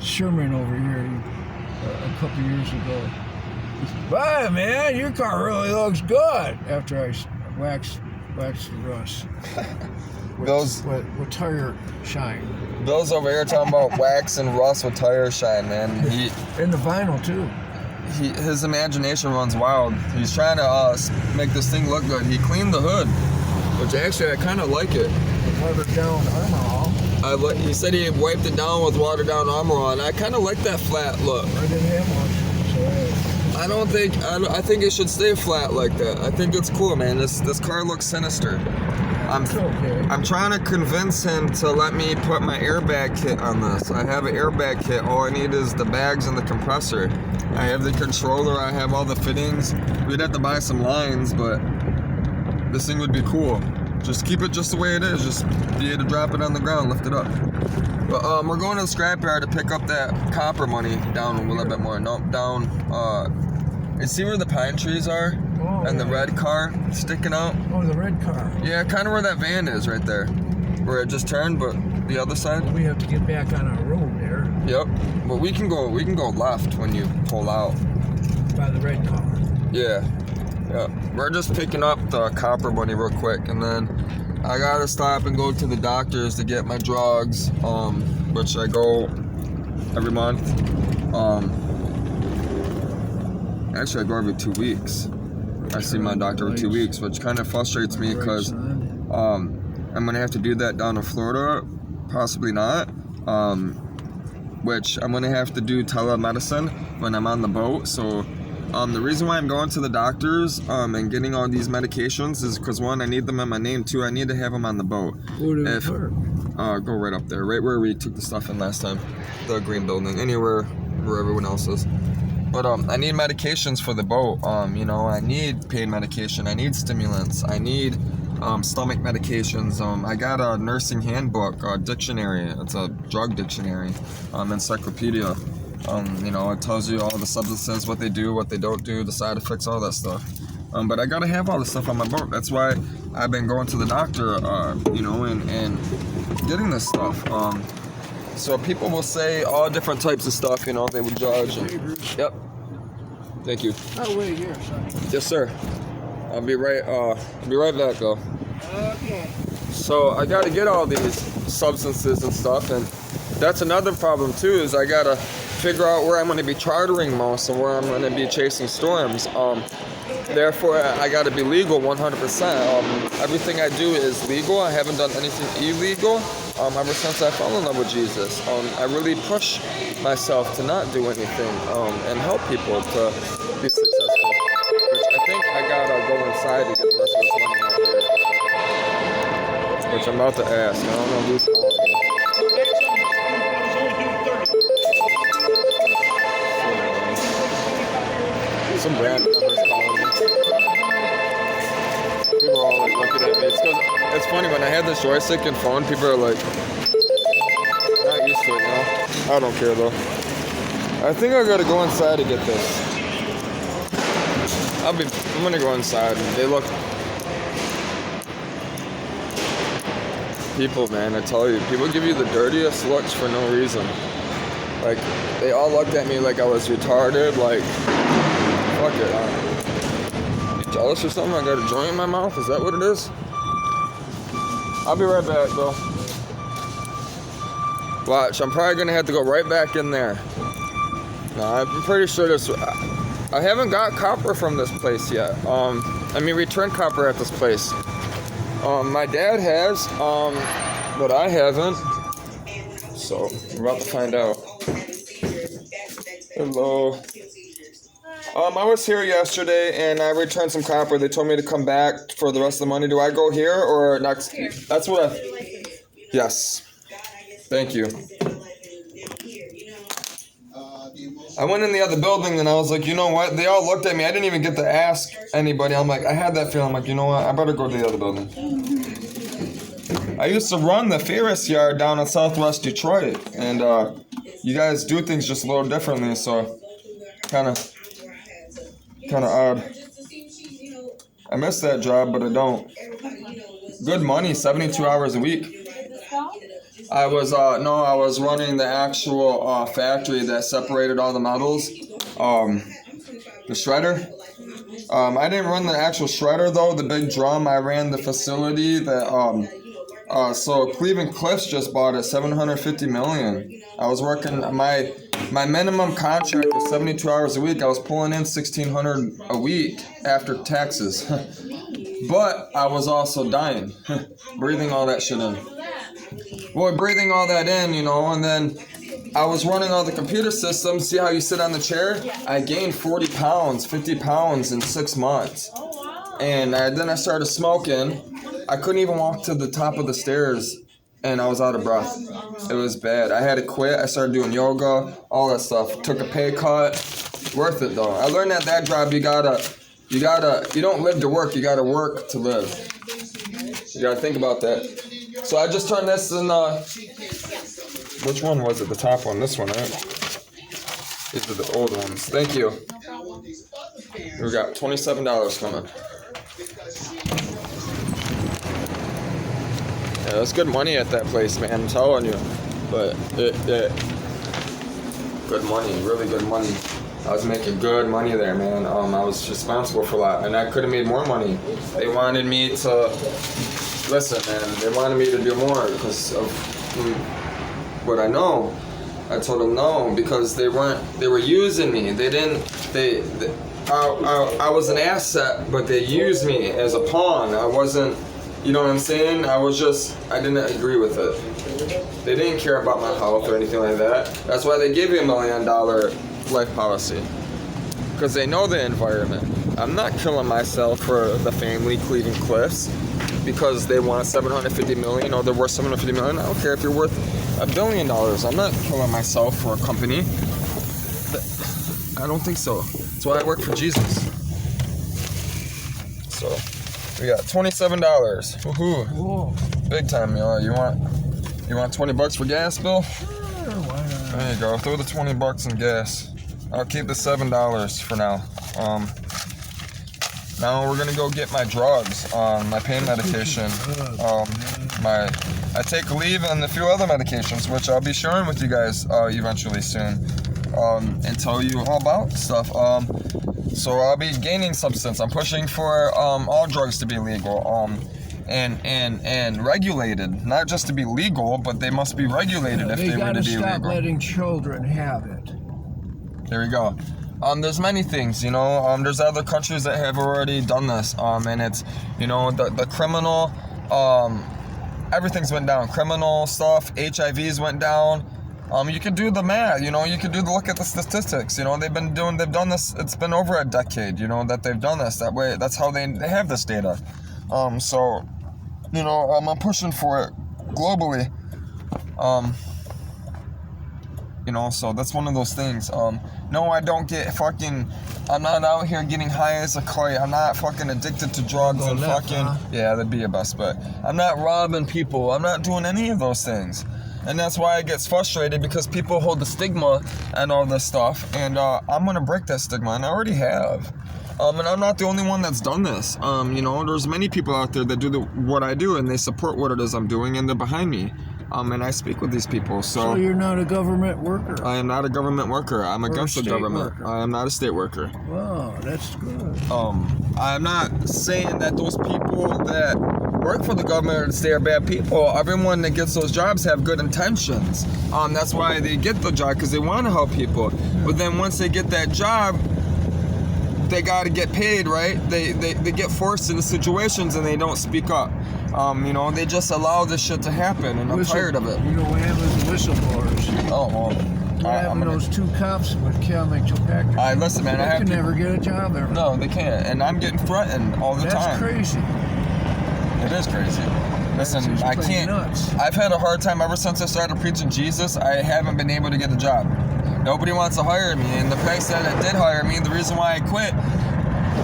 Sherman over here a couple years ago. He said, "Bye, man, your car really looks good." After I waxed the rust. With tire shine. Bill's over here talking about wax and rust with tire shine, man. And the vinyl too. His imagination runs wild. He's trying to make this thing look good. He cleaned the hood, which actually I kind of like it. Watered down Armor All. He said he wiped it down with watered down Armor All, and I kind of like that flat look. I didn't have much. I think it should stay flat like that. I think it's cool, man. This car looks sinister. I'm trying to convince him to let me put my airbag kit on this. I have an airbag kit. All I need is the bags and the compressor. I have the controller. I have all the fittings. We'd have to buy some lines, but this thing would be cool. Just keep it just the way it is. Just be able to drop it on the ground, lift it up. But we're going to the scrapyard to pick up that copper money down a little bit more. No, down. You see where the pine trees are? Oh, and the red car sticking out? Oh, the red car. Yeah, kind of where that van is right there. Where it just turned, but the other side. We have to get back on our road there. Yep. But we can go left when you pull out. By the red car. Yeah. Yeah. We're just picking up the copper money real quick, and then I gotta stop and go to the doctor's to get my drugs, which I go every month. Actually, I go every 2 weeks. I see my doctor every 2 weeks, which kind of frustrates me because I'm gonna have to do that down in Florida, possibly not. Which I'm gonna have to do telemedicine when I'm on the boat. So the reason why I'm going to the doctors and getting all these medications is because one, I need them in my name. Two, I need to have them on the boat. Go right up there, right where we took the stuff in last time, the green building, anywhere where everyone else is. But I need medications for the boat. I need pain medication. I need stimulants. I need stomach medications. I got a nursing handbook, a dictionary. It's a drug dictionary, encyclopedia. It tells you all the substances, what they do, what they don't do, the side effects, all that stuff. But I gotta have all this stuff on my boat. That's why I've been going to the doctor, and getting this stuff. So people will say all different types of stuff, they would judge. Yep. Thank you. Oh, wait here, son. Yes, sir. I'll be right back, though. Okay. So I gotta get all these substances and stuff, and that's another problem too, is I gotta figure out where I'm gonna be chartering most and where I'm gonna be chasing storms. Therefore, I gotta be legal 100%. Everything I do is legal. I haven't done anything illegal ever since I fell in love with Jesus. I really push myself to not do anything and help people to be successful. Which I think I gotta go inside to get the rest of this money out here. Which I'm about to ask. I don't know who's calling me. Some random numbers calling me. People are all like looking at me. It's funny, when I had this joystick and phone, people are like, not used to it, I don't care though. I think I gotta go inside to get this. I'm gonna go inside. They look. People, man, I tell you, people give you the dirtiest looks for no reason. Like, they all looked at me like I was retarded, like, fuck it. You jealous or something? I got a joint in my mouth? Is that what it is? I'll be right back, though. Watch, I'm probably gonna have to go right back in there. No, I'm pretty sure this. I haven't got copper from this place yet. Return copper at this place. My dad has, but I haven't. So, we're about to find out. Hello. I was here yesterday and I returned some copper. They told me to come back for the rest of the money. Do I go here or next? That's what Yes. Thank you. I went in the other building and I was like, you know what? They all looked at me. I didn't even get to ask anybody. I'm like, I had that feeling. I'm like, you know what? I better go to the other building. I used to run the Ferris yard down in Southwest Detroit. And you guys do things just a little differently. So kind of odd. I miss that job, but I don't. Good money, 72 hours a week. I was running the actual factory that separated all the metals, the shredder. I didn't run the actual shredder though, the big drum. I ran the facility that so Cleveland Cliffs just bought it, $750 million. I was working, my minimum contract was 72 hours a week. I was pulling in $1,600 a week after taxes. But I was also dying, breathing all that shit in. Boy, breathing all that in, and then I was running all the computer systems. See how you sit on the chair? I gained 40 pounds, 50 pounds in 6 months. And then I started smoking. I couldn't even walk to the top of the stairs, and I was out of breath. It was bad. I had to quit. I started doing yoga, all that stuff. Took a pay cut. Worth it though. I learned at that job you don't live to work, you gotta work to live. You gotta think about that. So I just turned this in, which one was it? The top one, this one, right? These are the old ones. Thank you. We got $27 coming. Yeah, that's good money at that place, man, I'm telling you. But, good money, really good money. I was making good money there, man. I was responsible for a lot, and I could have made more money. They wanted me to, listen, man, they wanted me to do more because of what I know. I told them no, because they were using me. I was an asset, but they used me as a pawn. I wasn't, you know what I'm saying? I didn't agree with it. They didn't care about my health or anything like that. That's why they gave me $1 million life policy, because they know the environment. I'm not killing myself for the family Cleveland Cliffs because they want $750 million or they're worth $750 million. I don't care if you're worth $1 billion. I'm not killing myself for a company. I don't think so. That's why I work for Jesus. So we got $27. Woohoo! Whoa. Big time, y'all. You want $20 for gas, Bill? Sure, why not? There you go. Throw the $20 in gas. I'll keep the $7 for now. Now we're gonna go get my drugs, my pain medication. I take Aleve and a few other medications, which I'll be sharing with you guys eventually soon, and tell you all about stuff. So I'll be gaining substance. I'm pushing for all drugs to be legal, and regulated. Not just to be legal, but they must be regulated if they were to be legal. They gotta stop letting children have it. There we go. There's many things, there's other countries that have already done this, and it's, the criminal, everything's went down. Criminal stuff, HIVs went down. You can do the math, you can look at the statistics, they've done this, it's been over a decade, that they've done this that way. That's how they have this data. So, I'm pushing for it globally. So that's one of those things. No, I don't get I'm not out here getting high as a kite. I'm not fucking addicted to drugs and yeah, that'd be a bust, but I'm not robbing people. I'm not doing any of those things. And that's why I get frustrated, because people hold the stigma and all this stuff, and I'm gonna break that stigma, and I already have. And I'm not the only one that's done this. There's many people out there that do what I do, and they support what it is I'm doing, and they're behind me. And I speak with these people. So you're not a government worker? I am not a government worker. I'm against the government. I am not a state worker. Wow, that's good. I'm not saying that those people that work for the government or the state are bad people. Everyone that gets those jobs have good intentions. That's why they get the job, because they want to help people. But then once they get that job, they got to get paid, right? They get forced into situations and they don't speak up. They just allow this shit to happen, and I'm tired of it. You know what happens with whistleblowers? Oh, well. What happened to those 2 cops with Cal-Mac-Kilpatrick? Listen, man, they can never get a job ever. No, they can't, and I'm getting threatened all the time. That's crazy. It is crazy. Listen, I can't. Nuts. I've had a hard time ever since I started preaching Jesus. I haven't been able to get a job. Nobody wants to hire me, and the place that did hire me, the reason why I quit,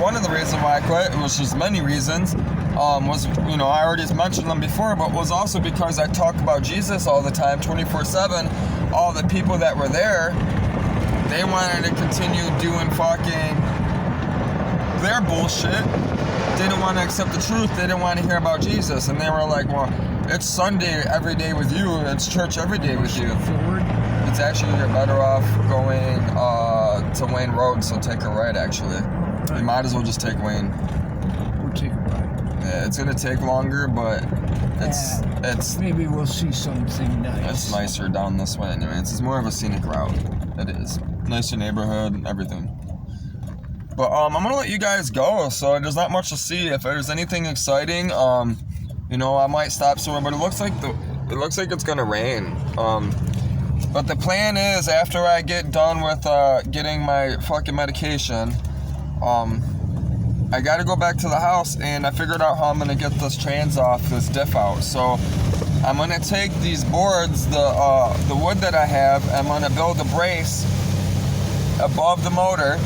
one of the reasons why I quit, which was many reasons, was, I already mentioned them before, but was also because I talk about Jesus all the time, 24/7. All the people that were there, they wanted to continue doing fucking their bullshit. They didn't want to accept the truth. They didn't want to hear about Jesus. And they were like, well, it's Sunday every day with you. It's church every day with you. Forward. It's actually, you're better off going to Wayne Road, so take a right, actually. You might as well just take Wayne. We'll take a ride. Yeah, it's going to take longer, but it's maybe we'll see something nice. It's nicer down this way anyways. It's more of a scenic route. It is. Nicer neighborhood and everything. But I'm going to let you guys go, so there's not much to see. If there's anything exciting, you know, I might stop somewhere, but it looks like it's going to rain. But the plan is, after I get done with getting my fucking medication, I gotta go back to the house, and I figured out how I'm gonna get this trans off, this diff out. So I'm gonna take these boards, the wood that I have, I'm gonna build a brace above the motor.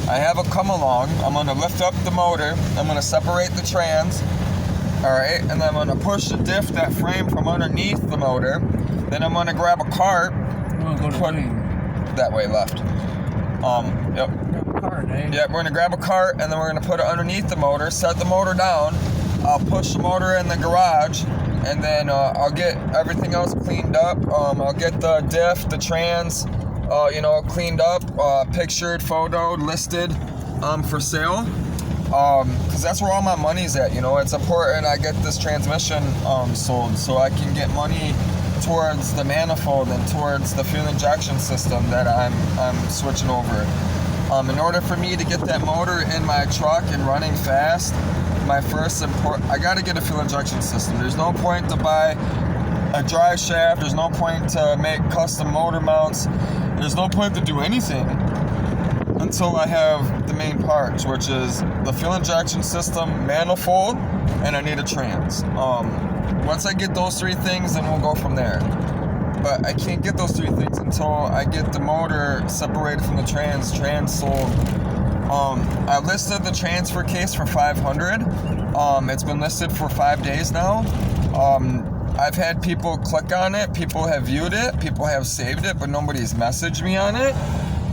I have a come along. I'm gonna lift up the motor. I'm gonna separate the trans. Alright, and then I'm gonna push the diff, that frame, from underneath the motor. Then I'm gonna grab a cart. Put that way, left. Yep. Cart, eh? Yeah, we're gonna grab a cart, and then we're gonna put it underneath the motor, set the motor down. I'll push the motor in the garage, and then I'll get everything else cleaned up. I'll get the diff, the trans, you know, cleaned up, pictured, photoed, listed, for sale. Because that's where all my money's at, you know. It's important I get this transmission sold, so I can get money towards the manifold and towards the fuel injection system that I'm switching over. In order for me to get that motor in my truck and running fast, I gotta get a fuel injection system. There's no point to buy a drive shaft. There's no point to make custom motor mounts. There's no point to do anything until I have the main parts, which is the fuel injection system, manifold, and I need a trans. Once I get those three things, then we'll go from there. But I can't get those three things until I get the motor separated from the trans sold. I listed the transfer case for $500. It's been listed for 5 days now. I've had people click on it, people have viewed it, people have saved it, but nobody's messaged me on it.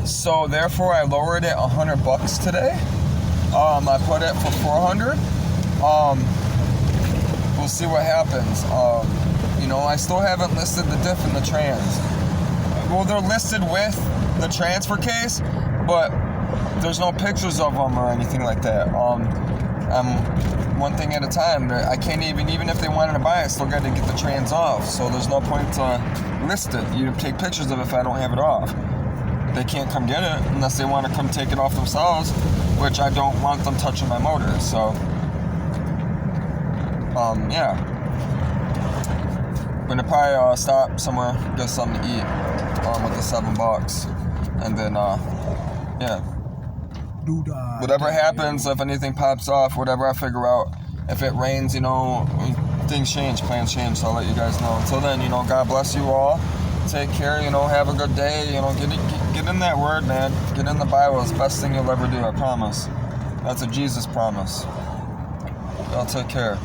So therefore I lowered it $100 today. I put it for $400. We'll see what happens. You know, I still haven't listed the diff and the trans. Well, they're listed with the transfer case, but there's no pictures of them or anything like that. One thing at a time. I can't even if they wanted to buy it, I still got to get the trans off. So there's no point to list it. You take pictures of it if I don't have it off. They can't come get it unless they want to come take it off themselves, which I don't want them touching my motor. So, yeah. I'm gonna probably stop somewhere, get something to eat with the $7, and then yeah. Whatever happens, if anything pops off, whatever I figure out, if it rains, you know, things change, plans change. So I'll let you guys know. Until then, you know, God bless you all. Take care. You know, have a good day. You know, get in that word, man. Get in the Bible. It's the best thing you'll ever do. I promise. That's a Jesus promise. Y'all take care.